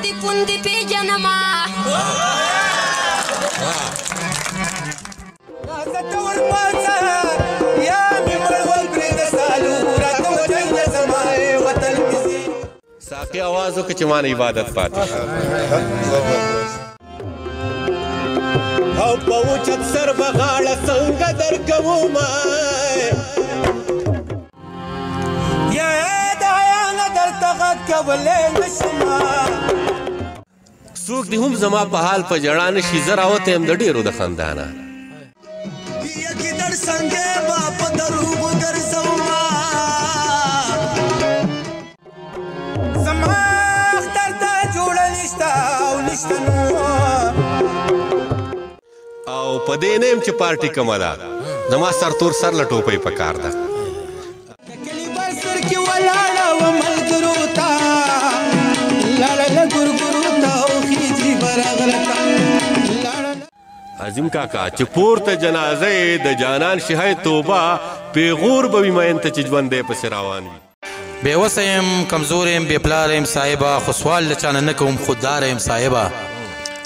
دی پوندې پیژنما ساقي आवाज وکړه چې مانه عبادت پاتې او په اوچت سر بغاړه څنګه درکومه یا دایانه درته غږ کولی نشمه څوک دې هم زما په حال په ژړا نشي زه راوتی یم د ډېرو د خندانه یکې در څنګې به په دروغو ګرځومه زما اختر ته جوړه نشته او نشته نو او په دې نه یم چې پارټي کومه ده زما سرتور سر له ټوپۍ په کار ده د کلي په سر کې ولاړه وه ملګرو ته لاړه له ګورګورو ته او خیجي به راغله ته عظیم کاکا چې پورته جنازه یې د جانان شهای توبه پیغور به وي مین ته چې ژوند دی پسې روان وي بې وسه یم کمزور یم بې پلاره یم صاحبه خو سوال له چانه نه کوم خودداره یم صاحبه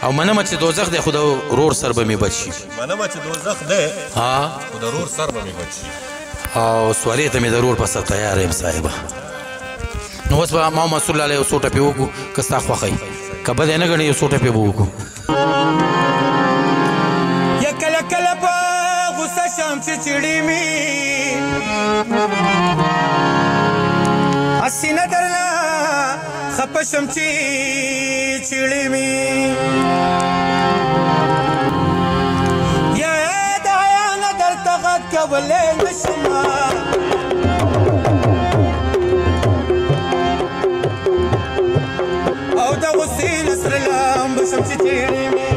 او منمه چې دوزخ دی خو د ورور سر به مې بچ شي منمه چې دوزخ دی ها خو د ورور سر به مې بچ شي او سوالې ته مې د ورور په سر تیاره یم صاحبه نو اوس به ما مسؤل الله یو څو ټپې وکړو که ستا خوښی که بد یې نه ګڼې یو څو ټپې به وکړو یا کله کله په غوسه شم چې چیړې مې هسې نه درنه خفه شم چې چیړې مې یا د حیا نه درته غږ کولی نشمه او د غوسې نه سره لامبه شم چې چیړې مې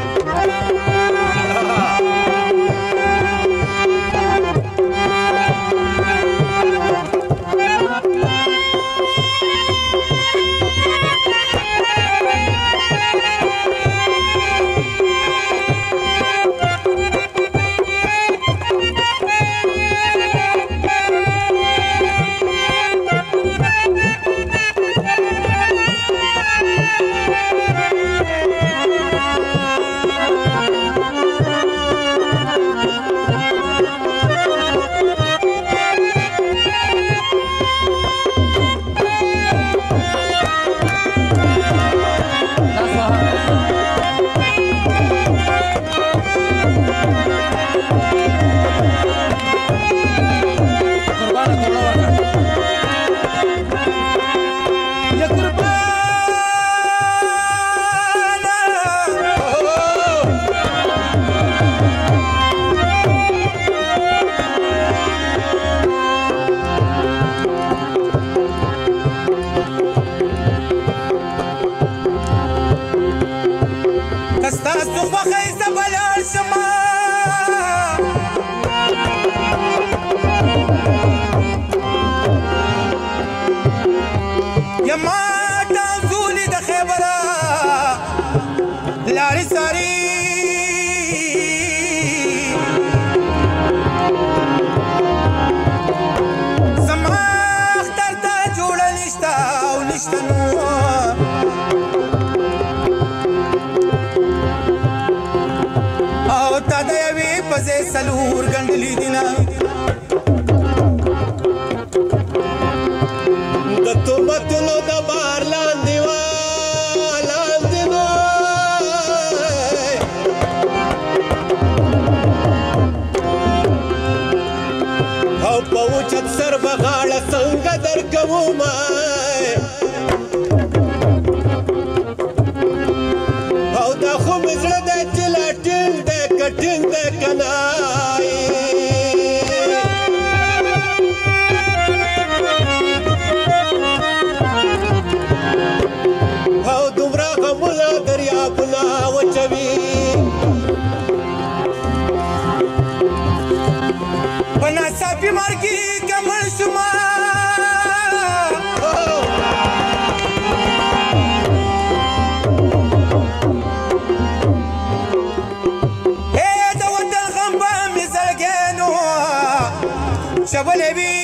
سلور ګنډلې دي نه د توبتونو د بار لاندې وه لاندې نو او په اوچت سر به غاړه څنګه درکومه او دا خو مې زړه دی چې لا ټینګ دی که ټینګ دی که نه او دومره غمونه دریابونه وچوي په ناڅاپي مرګي که مړ شومه شبلې وینا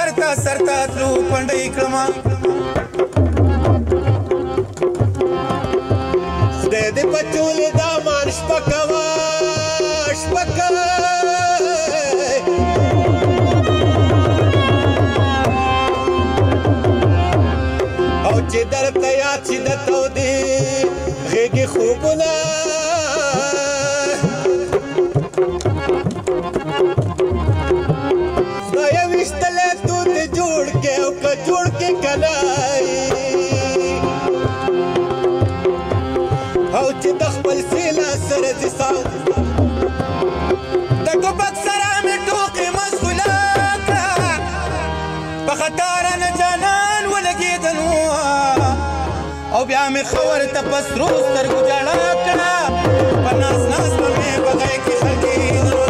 سفر ته سر ته تلو پنډۍ کړمه خدای دې په چولې دا مان شپه کوه شپه کوه او چې درته یاد شي د تودې غېږې خوبونه خدایه ویشتلی تو دې جوړ کې او که جوړ کې که نه او چې د خپل سیلا سره دې ساو د ټوپک سره مې ټوقې مشغوله کړه په خطا رانه جانان ولګېدلو او بیا مې ښه ورته په سرو سترګو ژړا کړه په ناز ناز به مې په غېږ کې خلګېدلو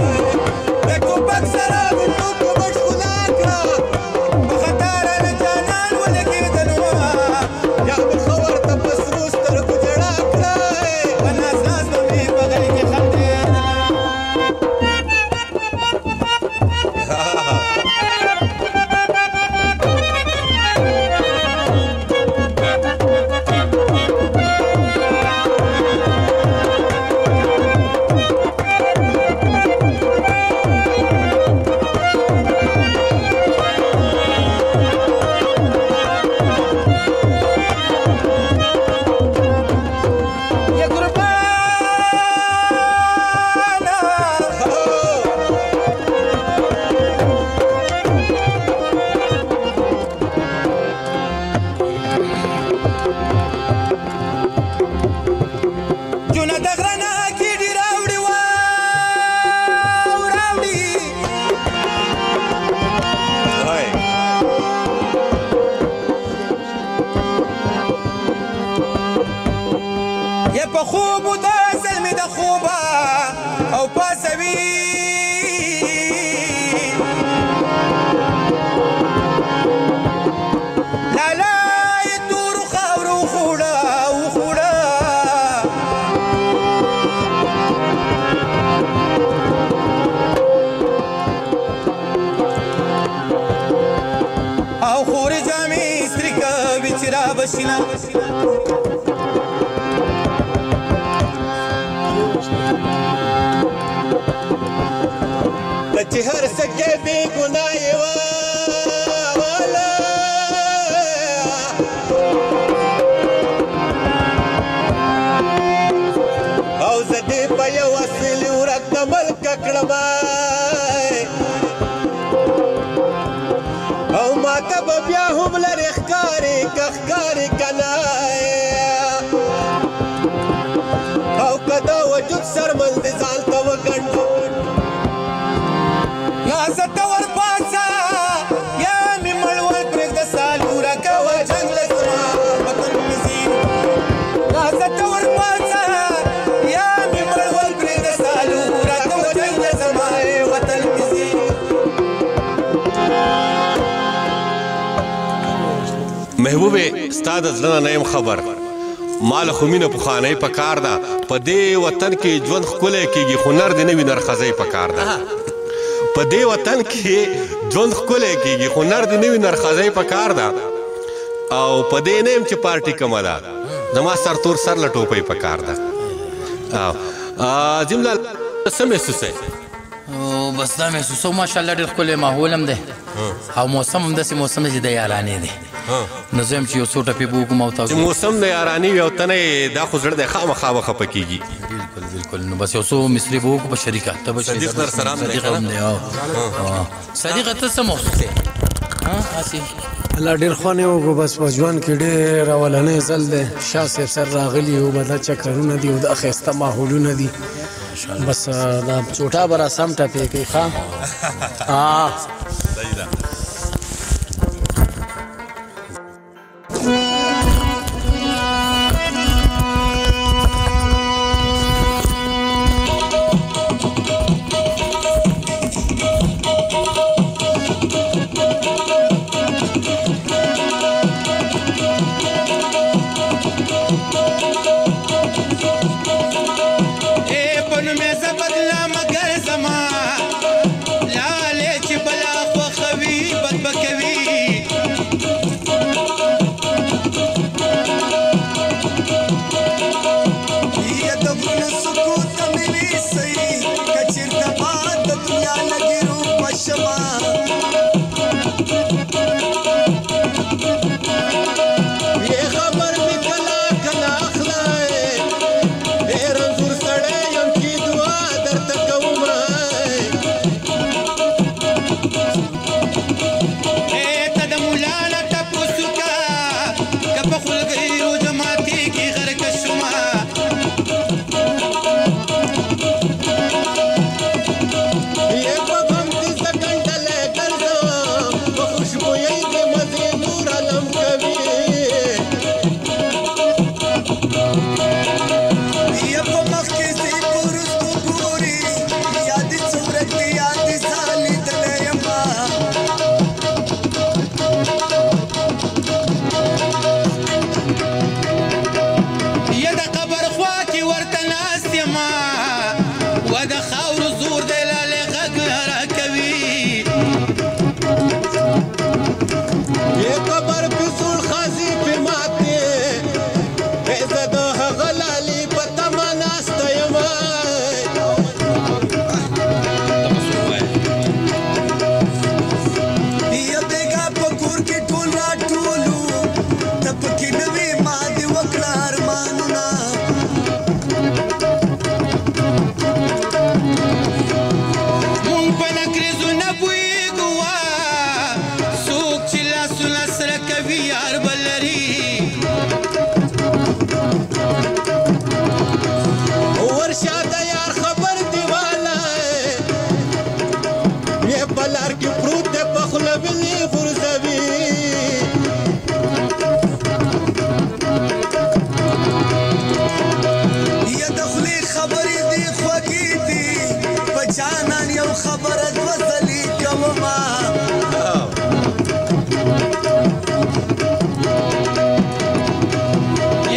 د ټوپک سره مې ټوقې مشغوله کړه په خطا رانه جانان ولګېدلو بیا مې ښه ورته په سرو سترګو ژړا کړه په ناز ناز به مې په غېږ کې خلګېدلو په خوبو د زلمې د خوبه او پاسوي لالا یې تورو خاورو وخوړه وخوړه او خورې جامې استري کوي چې رابشینه چې هر څه کې بې ګناه یې واله او زه دې په یو اصلي ورځ د ملکه کړم او ماته به بیا هم لرې ښکارې که ښکارې که نه او که د وجود سرمن دې ځان ته وګڼو یا زه ته ورپاڅه یا مې مړ ورپرېږده سالوره کوه جنګ له زما وطن مې ځي یا زه ته ورپاڅه یا مې مړ ورپرېږده سالوره کوه جنګ له زما وطن مې ځي محبوبې ستا د زړه نه یم خبر مال خو مینه پخوانی پکار ده په دې وطن کې ژوند ښکلی کېږي خو نر دې نه وي نرښځی پکار ده په دې وطن کې ژوند ښکلی کېږي خو نر دې نه وي نرښځی پکار ده او په دې نه یم چې پارټي کومه ده زما سرتور سر له ټوپۍ پکار ده عظیم لال څه محسوسوې بس دا محسوسوم ماشاءالله ډېر ښکلی ماحول هم دی او موسم هم داسې موسم دی چې د یارانې دی نو زه یم چې یو څو ټپې به وکړم او تاسو چې موسم د یارانې وي او ته نه یې دا خو زړه دی خامخا به خفه کېږي بالکل بالکل نو بس یو څو مصري به وکړو په شریکه ته به صدیق در سره هم دی صدیق هم دی صدیقه ته څه محسوسې هسې الله ډېر خوند یې وکړو بس په ژوند کې ډېر اولنی ځل دی شاه صاحب سر راغلي یو به دا چکرونه دي او دا ښایسته ماحولونه دي بس دا چوټا به را سم ټپې کوي ښه صحیح ده بدلا مگر زما لاله چې بلا خو کوي یار بلري ورشا د یار خبر دیواله یې بلار کې پروت دی په خوله وینې غورځوي یا د خولې خبرې دي خوږې دي په جانان یو خبره دوه ځلې کومه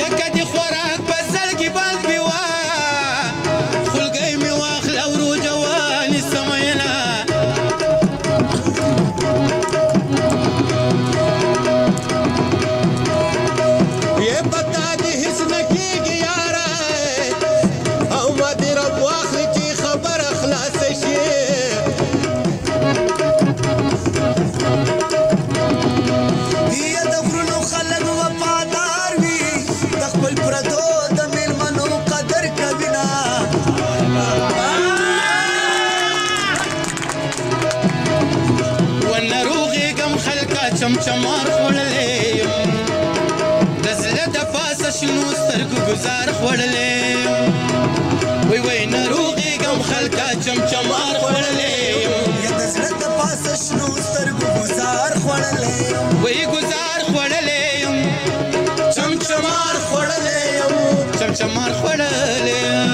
یا کدي خوراک په زړګي باندې وا خلګۍ مې واخله ورو جواني سمینه یې پتا دې هیڅ نه کېږي یاره او ما دې رب واخلي چې خبره خلاصه شي یا د غرونو خلک وفادار وي د خپل پردو د میلمنو قدر کوي نه ونه روغېږم خلکه چمچمار خوړلی یم د زړه د پاسه شنو سترګو ګزار خوړلی یم وی وی نه روغېږم خلکه چمچمار خوړلی یم یا د زړه د پاسه شنو سترګو ګزار خوړلی یم وی ګزار خوړلی یم چمچمار خوړلی یم چمچمار خوړلی یم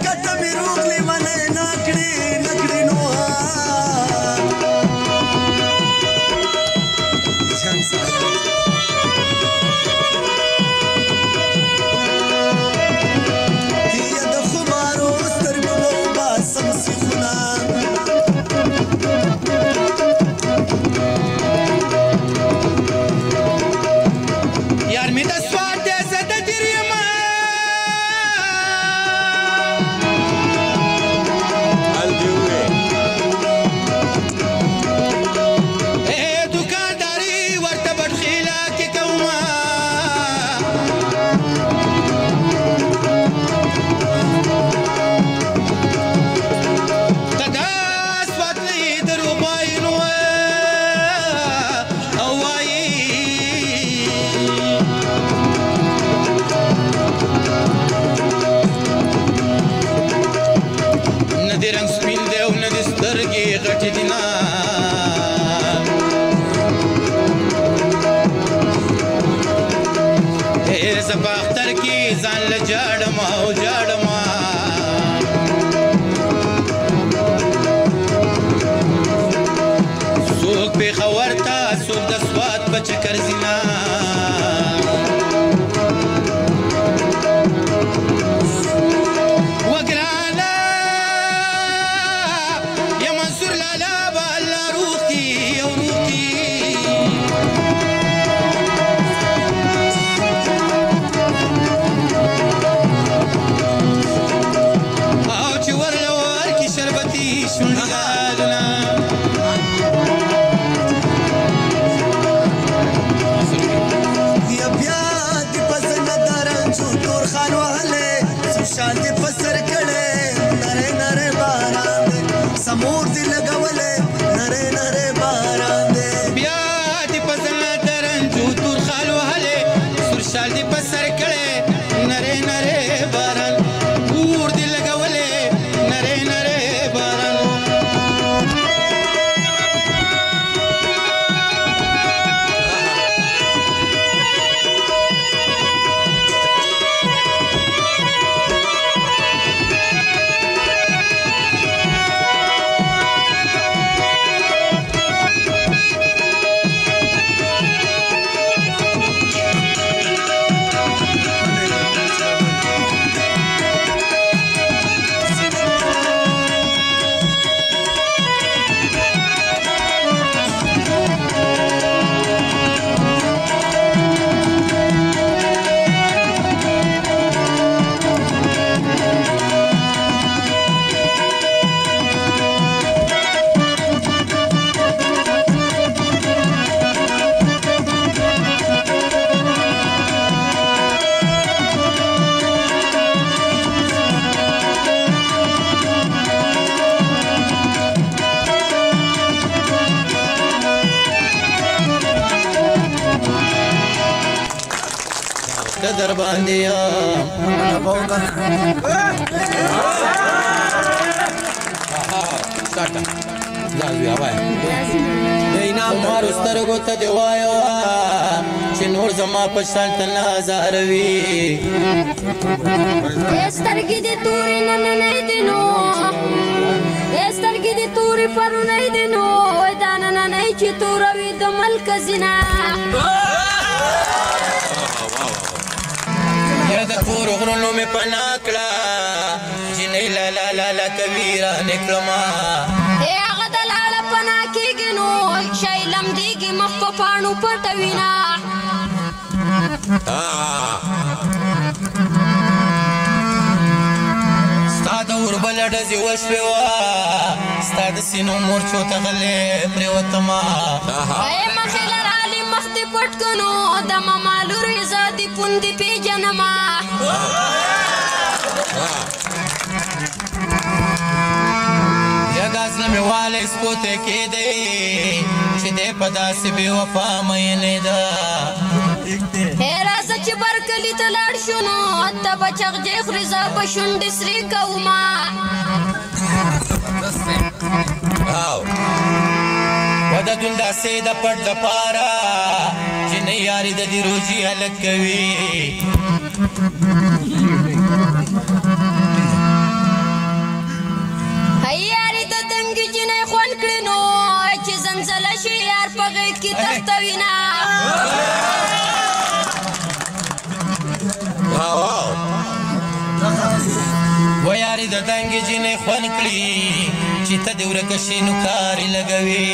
کته مې روغلې منې نکړې نکړې نو چکر زینا وگرانا یا منصور لالا با اللہ روح کی او روح کی آو چی ورلوار کی شربتی شنگالنا شال دی پسر کړه نره نره باران دی سمور دی لګولې نره نره باران دی بیا دی پسر درن جو تور خال وهله سر شال دی پسر کړه نره نره باران اور دی لګولې نره نره باران در باندې عمر سترګو ته دی وایو چې نور زما په شان ته نظر وي سترګې دې تورې نن نه دي نو سترګې دې تورې پرو نه دي نو دا نن نه چې توروي د ملک زنا یا د کور غرونو مې پناه کړه جنۍ لا لا لا لا کوي رانې کړما هغه د لاله پناه کېږي نو شی لمدېږي مخ په پاڼو پټوي نه ستا د اوربله ډزې وشوې وه ستا د سینو مورچو ته غلې پرېوتمه مخې لرالې مخ دې پټ کړو د ماما لورې زه دې پوندې پېژنمه یګاز نه مې والی سپوتی کېدی چې دی په داسې بې وفا مینې ده راځه چې برکلي ته لاړ شو نو ته به چغجې خورې زه به شونډې سرې کومه وددون داسې د پټ دپاره چې نه یاري د دې روجي هلک کوي په غېږ کې تختوینه و یارې د دنګې جینۍ خوند کړي چې ته دې ورکه شي نو کارې لګوي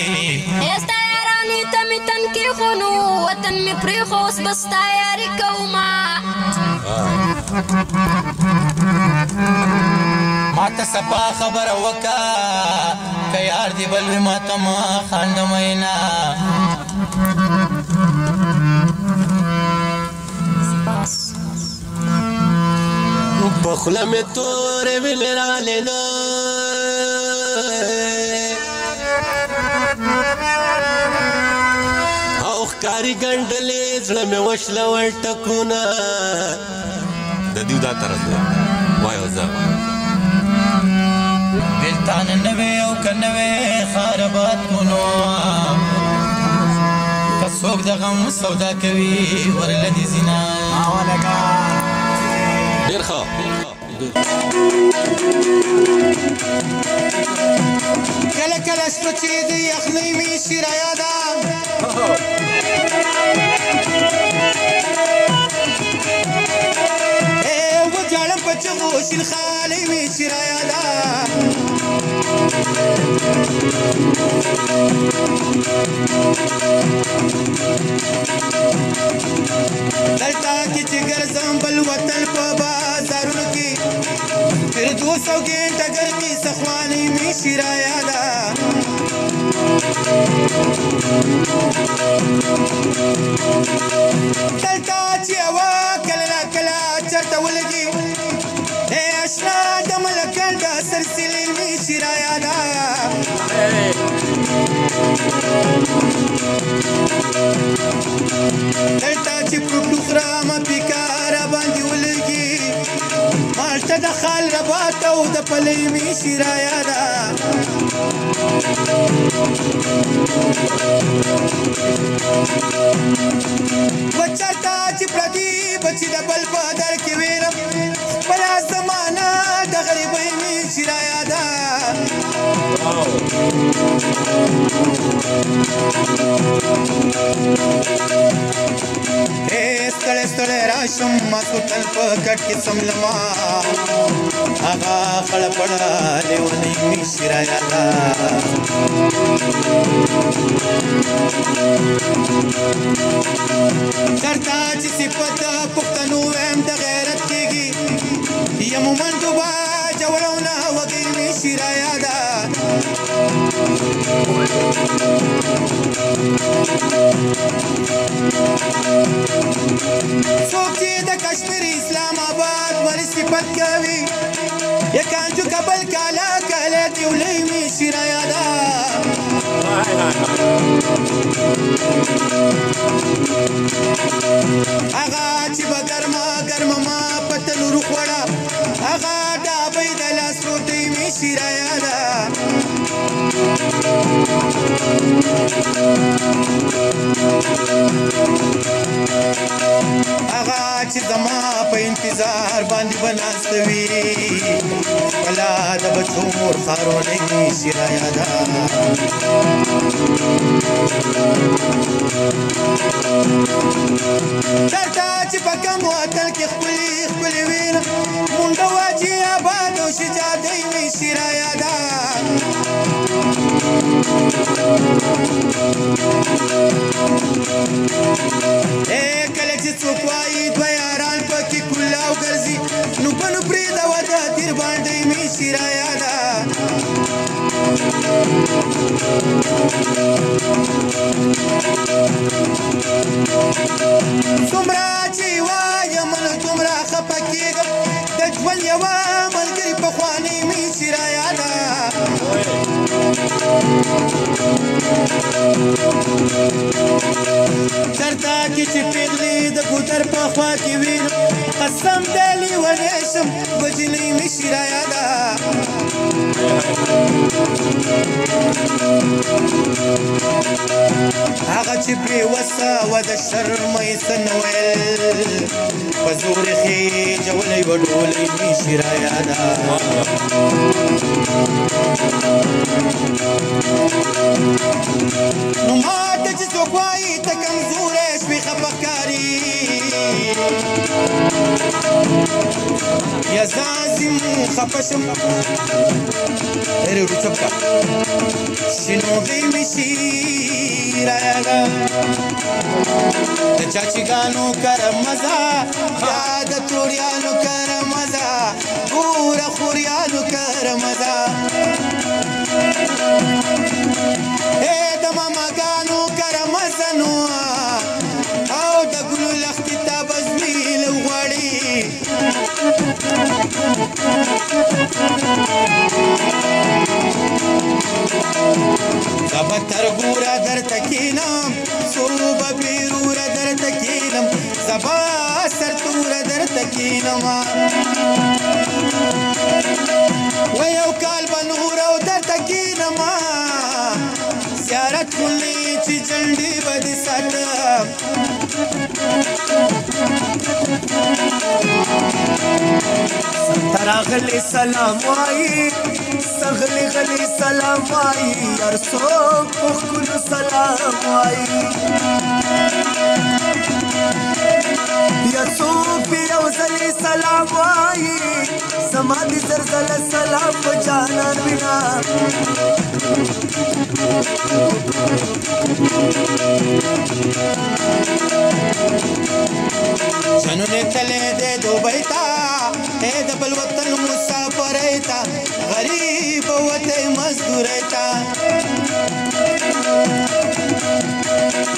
ستا یارانې ته مې تن کېښونو وطن مې پرېښو اوس به ستا یاري کومه ما ته صفا خبره وکړه که یار دې بل وي ما ته مه خانده مینا په خوله مې تورې ویلې رالېده او ښکاري ګنډلې زړه مې وشله ول ټکونه د دې دا طرز دی وایو زه بېلتانه نه وې او که نه وې ښار آباد کو نو که څوک د غم سودا کوي ورله دې زینا ډېر ښه کله کله شپه چې د یخنۍ مې شي رایاده وجاړم په چغو شین خالۍ مې شي رایاده دلته کې چې ګرځم بل وطن په بازارونو کې فردوس او ګینټه ګرمي سخوانۍ مې شي رایاده دلته چې هوا کله ناکله چېرته ولګي اشنا د ملکل د سلسلې مې شي رایاده دلته چې پروټو خرامه پیکاره باندې ولګي مالته د خال رباط او د پلۍ مې شي رایاده وچرته چې پردي بچي د بل په در کې ویرم خپله زمانه د غریبۍ مې شي رایاده ستړی ستړی راشم ماسوتل په کټ کې څملما هغه خړه پړه لیونۍ مې شي رایاده چېرته چې صفت د پښتنو ویم د غیرت کېږي یم منډوبه جوړونه وږی مې شي رایاده څوک چې د کشمیر اسلام آباد ور صفت کوي یکانجو کابل کالا کاله دیولۍ مې شي رایاده هغه چې به ګرمه ګرمه ما په تنور خوړه هغه ډابۍ د لاس روټۍ مې شي رایاده هغه چې زما په انتظار باندې به ناسته وي خپله د بچو مور ښارونۍ مې شي رایاده چېرته چې په کم وطن کې ښکلي ښکلي وینم مونډه واجي آباد او شجادۍ مې شي رایاده کله چې څوک وایي دوه یاران پکې کلاو ګرځي نو بنو پرېږده د تیر باندې مې شي رایاده څومره چې وایم نو دومره خفه کېږم د ژوند یوه ملګري پخوانۍ مې شي رایاده چېرته کې چې پیغلې د ګودر په خوا کې وینم قسم د لیونی شم وجنۍ مې شي رایاده هغه چې بېوسه وه د شرمۍ څه نه ویل په زور یې خېجولی وه ډولۍ مې شي رایاده نو ما ته چې بیا زازم خفشم ډېرې ورو چپ کا شنوبې مې شي راغله د چاچیګانو کره مزه بیا د توریانو کره مزه ګوره خوریانو کره مزه د ماماګانو کره مزه نو او د ګلو لښتې ته به زمیلو غواړي زه به تر ګوره درته کښېنم څو به بېروره درته کښېنم زه به سرتوره درته کښېنم و یو کال به نور او درته کښېنم زیارت کولې چې جنډې به دې ساتم تراغلی سلام وایی سغلی غلی سلام وایی هر څوک په ښکلو سلام وایی یا څوک یو ځلې سلام وایی زما د زلزله سلام په جانان وینا جنونې تللی دی دوبۍ ته د بل وطن مسافرۍ ته غریب وتی مزدورۍ ته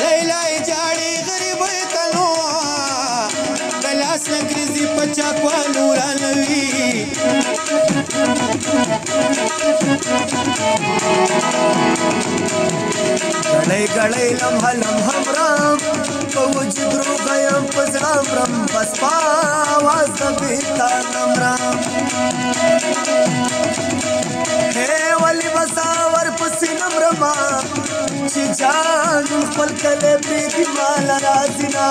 لیلای جاړي غریبۍ ته نو د لاس نه ګریزي په چاکوالو رانوي ګړی ګړی لمحه لمحه مرم په وجود روغه یم په زړه مرم بس په اواز د بېلتان نه مرم ولې به سا ورپسې نه مرمه چې جان خپل کلی پرېږدي ماله راځي نه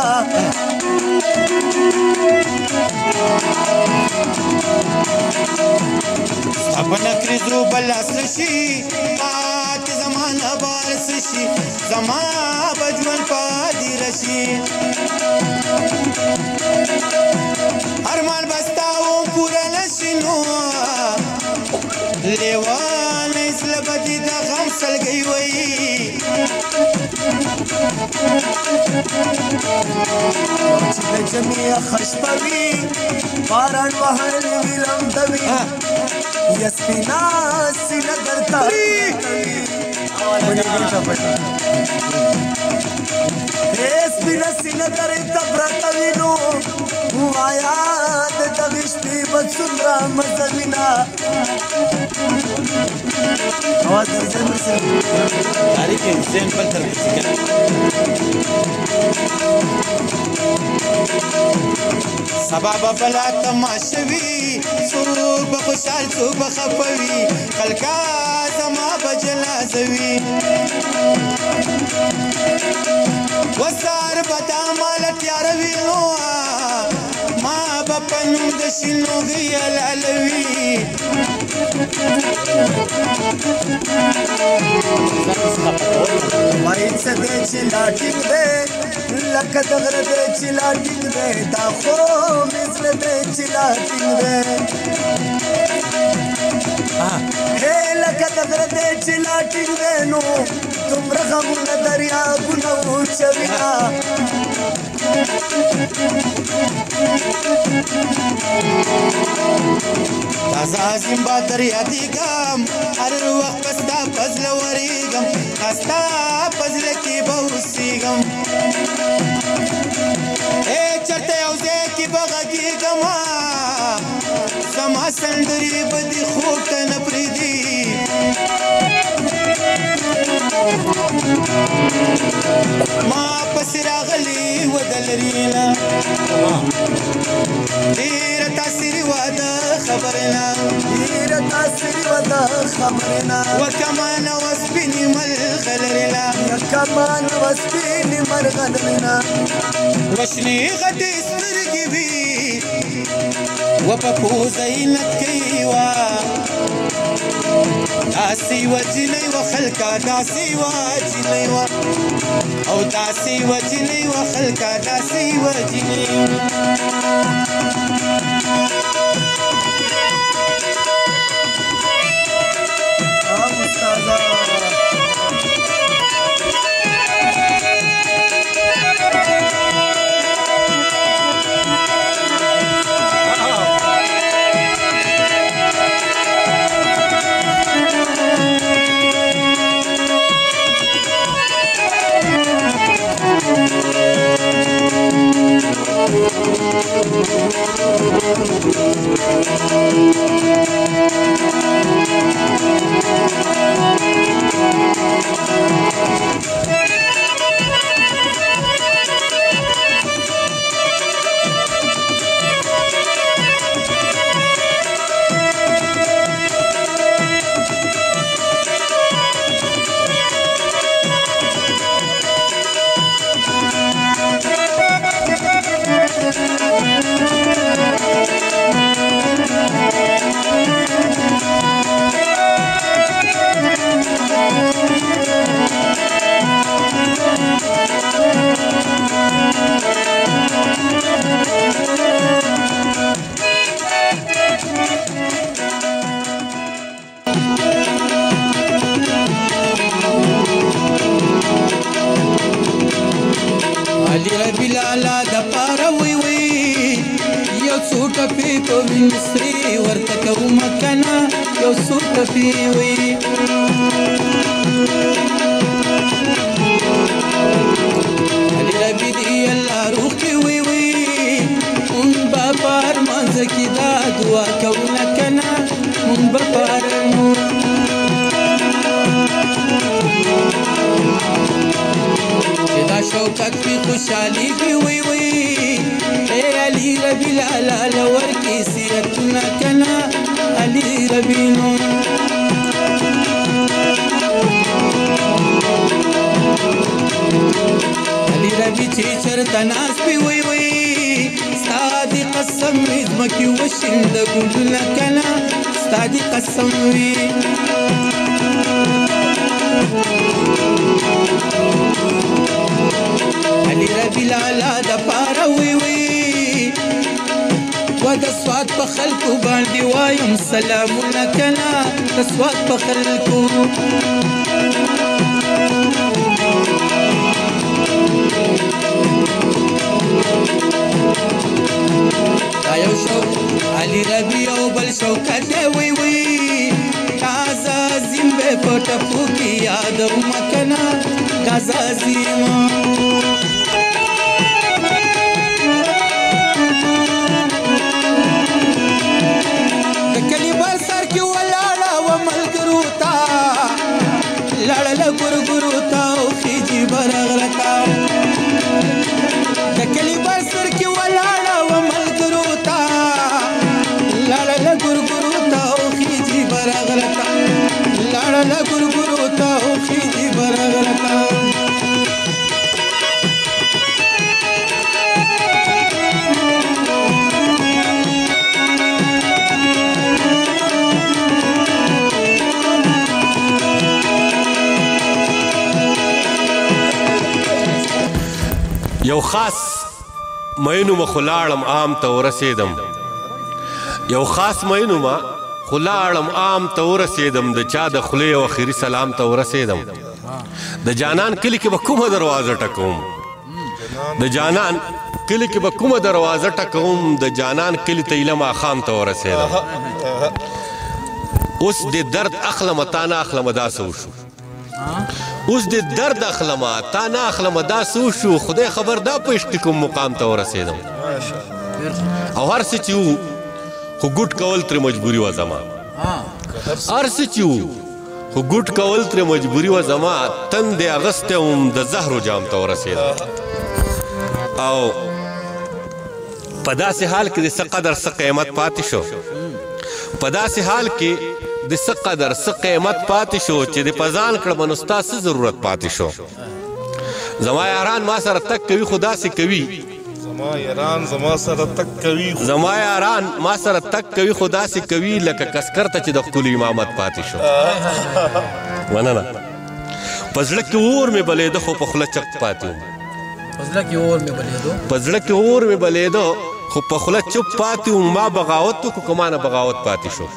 ستا په نکریزو به لاس رشي پاتې زمانه به رس شي زما به ژوند پاتې رشي ارمان به ستا و پوره نه شي نو لیوانه زړه به دې د غم سلګۍ وایي چې د جمعې خشپه وي باران وهل وي لمده وي یا سپینه سینه درته سپینه سینه درته پرته وي نو وایا د دغې شپې به څومره مزه وینه اواز درځئ مړ سره تاریخ ذهن بل تربیسي کنه سبا به بلا تماشه وي څوک به خوشحال څوک به خفه وي خلکا زما به جنازه وي وسار به دا ماله تیاره وي نو ما به په نوم د شینوغي حلالوي وایي څه دی چې لا ټینګ دی لکه د غره دی چې لا ټینګ دی دا خو مې زړه دی چې لا ټینګ دی لکه د غره دی چې لا ټینګ دی نو دومره غمونه دریابونه وچوینه تازه عظیم به در یادېږم هر وخت به ستا په زړه ورېږم ستا په زړه کې به اوسېږم چېرته یو ځای کې به غږېږم زما سندرې به دې خوب ته نه پرېږدي ما پسې راغلې وه د لرې نه ډېره تاثیري وه د خبرې نه ډېره تاثیري وه د خبرې نه وکمانه وه سپینې مرغلرې نه وکمانه وه سپینې مرغلرې نه وشنې غټې سترګې وي و په پوزه یې نتکۍ وه داسې یوه جینۍ وه خلکه داسې یوه جینۍ وه او داسې یوه جینۍ وه خلکه داسې یوه جینۍ مصري ورته کومه کنه یو څو ټپې وي علي ربي دې الله روح کې وي مونږ به په ارمانځ کې دا دعا کوو نه کنه مونږ به په چې دا شوکت وي خوشحالي کې وي اے علي ربي لالا لورکې سیرتونه کنه علي ربي نو علي ربي چې چرته ناست وي ستا دې قسم وي ځمکې وشیند ګلونه کنه ستا دې قسم وي علي ربي لالا د پاره وي و د سواد په خلکو باندې وایم سلامونه کنه د سواد په خلکو دا یو شو علي ربي او بل شوکت وي غازه عظیم به په ټپو کې یادومه کنه غازه عظیم ګورګورو تا او خيجي برغرتا د کلی بر سر کې ولاړه و ملګرو تا لاړه ګورګورو تا او خيجي برغرتا لاړه ګورګورو تا او خيجي برغرتا یو خاص مینو ما خلاړم عام ته ورسېدم یو خاص مینو ما خلاړم عام ته ورسېدم د چا د خولې او اخري سلام ته ورسېدم د جانان کلی کې به کومه دروازه ټکوم د جانان کلی کې به کومه دروازه ټکوم د جانان کلی ته ایله ماښام ته ورسېدم اوس د درد اخلمه تا نه اخلمه داسې وشو اوس د درد اخلمه تا نه اخلمه داسې وشو خدای خبر دا په کوم مقام ته ورسېدم او هر څه چې وو خو ګوټ کول ترې مجبوري وه زما هر څه چې وو خو ګوټ کول ترې مجبوري وه زما تندې اغستی وم د زهرو جام ته ورسېدم او په داسې حال کې د څه قدر څه قیمت پاتې شو په داسې حال کې د څه قدر څه قیمت پاتې شو چې د پزان کړم نو ستا څه ضرورت پاتې شو زما یاران ما سره تک کوي خو داسې کوي زما یاران ما سره تک کوي خو داسې کوي لکه کسکر ته چې د ښکلي امامت پاتې شو مننه په زړه کې اور مې بلېده خو په خوله چک پاتې وم په زړه کې اور مې بلېده خو په خوله چپ پاتې وم ما بغاوت وکړو که ما نه بغاوت پاتې شو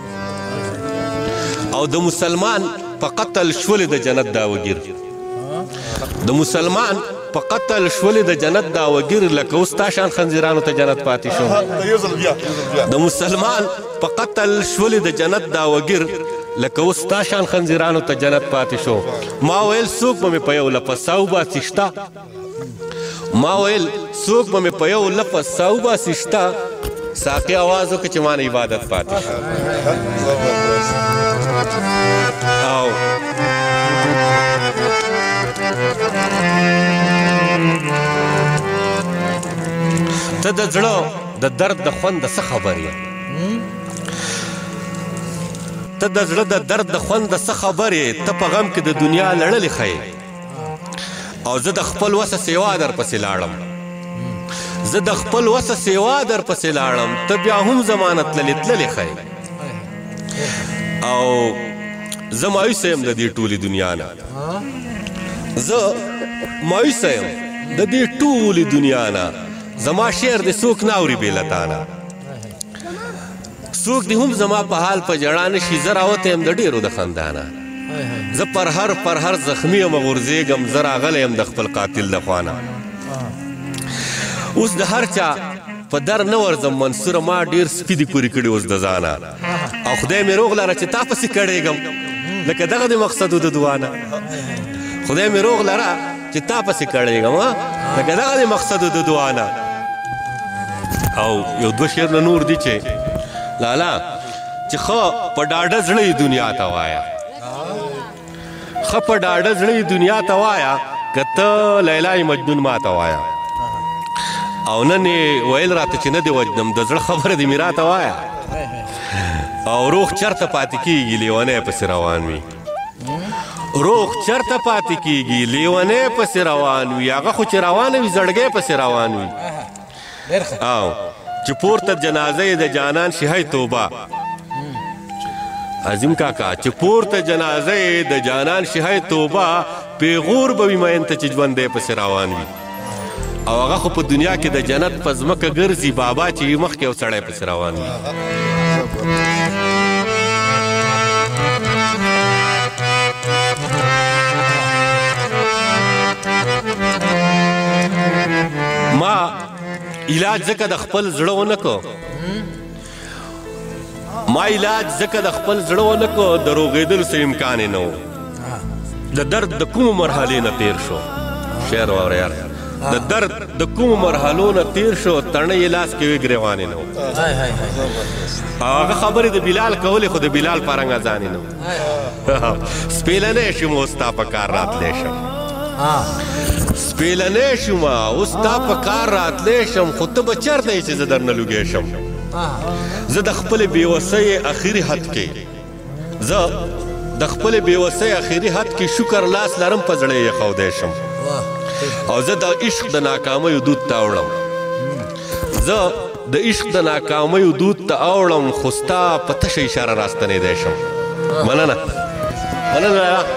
او د مسلمان په قتل شولې د جنت دا وګیر د مسلمان په قتل شولې د جنت دا وګیر لکه اوس تا شان خنزیرانو ته جنت پاتې شو د مسلمان په قتل شولې د جنت دا وګیر لکه اوس تا شان خنزیرانو ته جنت پاتې شو ما ویل څوک به مې په یو لپس ساوباسي شته ما ویل څوک به مې په یو لپس ساوباسي شته ساقي आवाज وکړه چې ما نه عبادت پاتې شو او ته د زړه د درد د خوند د څه خبر یې ته د زړه د درد د خوند د څه خبر یې ته په غم کې د دنیا لړلې ښیې او زه د خپل وسه سیوا درپسې لاړم زه د خپل وسه سیوا درپسې لاړم ته بیا هم زمانه تللې تللې ښیې او زه مایوسه یم د دې ټولې دنیا نه زه مایوسه یم د دې ټولې دنیا نه زما شعر دې څوک نه اوري بې له تا نه څوک دې هم زما په حال په ژړا نشي زه راوتی یم د ډېرو د خندا نه زه پر هر زخمي یم غورځېږم زه راغلی یم د خپل قاتل د خوا نه اوس د هر چا په در نه ورځم منصوره ما ډېر سپي دي پورې کړي اوس د ځانه او خدای مې روغ لره چې تا پسې کړېږم لکه دغه د مقصد د دعا نه خدای مې روغ لره چې تا پسې کړېږم لکه دغه د مقصد د دعا نه او یو دوه شعرونه نور دي چې لالا چې ښه په ډاډه زړه دنیا ته وایه ښه په ډاډه زړه دنیا ته وایه که ته لیلا مجنون ما ته وایه او نن یې ویل راته چې نه دې وجنم د زړه خبره دې مې راته وایه او روغ چرته پاتې کېږي لیونی پسې روان وي روغ چرته پاتې کېږي لیونی پسې روان وي هغه خو چې روانه وي زړګی پسې روان وي او چې پورته جنازه د جانان شي توبه عظیم کاکا چې پورته جنازه د جانان شي توبه پیغور به وي مین ته چې ژوندی پسې روان وي او هغه خو په دنیا کې د جنت په ځمکه ګرځي بابا چې وي مخکې یو سړی پسې روان وي ما علاج ځکه د خپل زړه ونه کو ما علاج ځکه د خپل زړه ونه کو د روغېدلو څه امکان یې نه و د درد د کومو مرحلې نه تېر شو شعر واوره یار د درد د کومو مرحلو نه تېر شو تڼۍ یې لاس کې وې ګرېوانې نه و هغه خبرې د بلال کولې خو د بلال په رنګ اذانې نه و سپېلنی شوم اوس ستا په کار راتلی شم سپېلنی شوم اوس ستا په کار راتلی شم خو ته به چېرته یې چې زه درنه لوګی شم زه د خپلې بېوسۍ اخري حد کې زه د خپلې بېوسۍ اخري حد کې شکر لاس لرم په زړه یې ښودی شم او زه د عشق د ناکامیو دود ته اوړم زه د عشق د ناکامیو دود ته اوړم خو ستا په تشه اشاره راستنېدی شم مننه مننه